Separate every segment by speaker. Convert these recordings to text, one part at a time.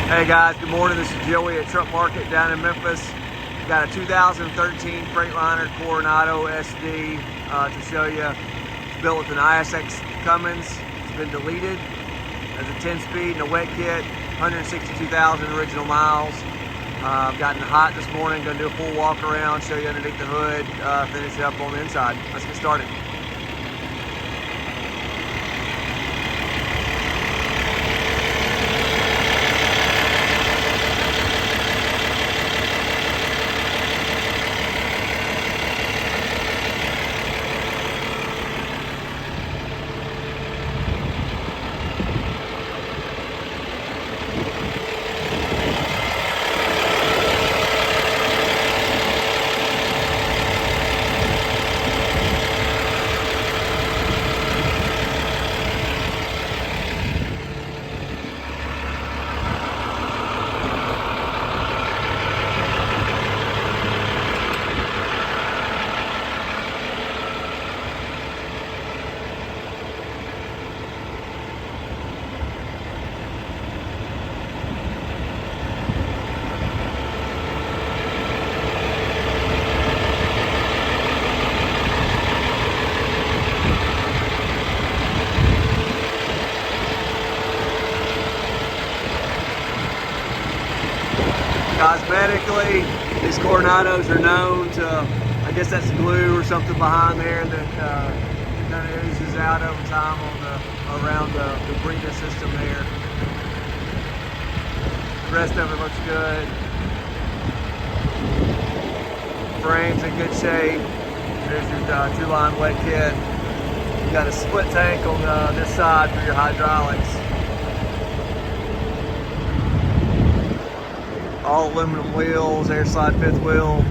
Speaker 1: Hey guys, good morning. This is Joey at Truck Market down in Memphis. Got a 2013 Freightliner Coronado SD to show you. It's built with an Isx Cummins. It's been deleted. There's a 10-speed and a wet kit, 162,000 original miles. I've gotten hot this morning. Going to do a full walk around, show you underneath the hood, finish it up on the inside. Let's get started. Cosmetically, these Coronados are known to, I guess that's glue or something behind there that kind of oozes out over time on around the breathing system there. The rest of it looks good. Frame's in good shape. There's your two-line wet kit. You got a split tank on this side for your hydraulics. All aluminum wheels, air slide fifth wheel.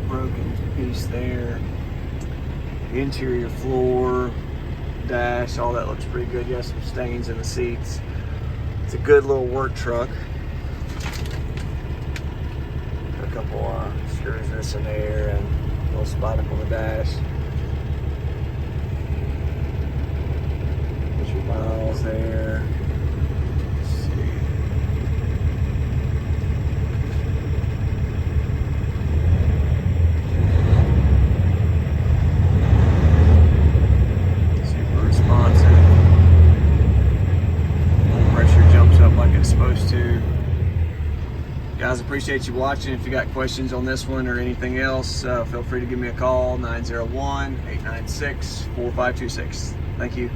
Speaker 1: Broken piece there. The interior floor, dash, all that looks pretty good. You have some stains in the seats. It's a good little work truck. Got a couple screws missing there and a little spot up on the dash. There's your miles there. Let's see. Supposed to. Guys, appreciate you watching. If you got questions on this one or anything else, feel free to give me a call, 901-896-4526. Thank you.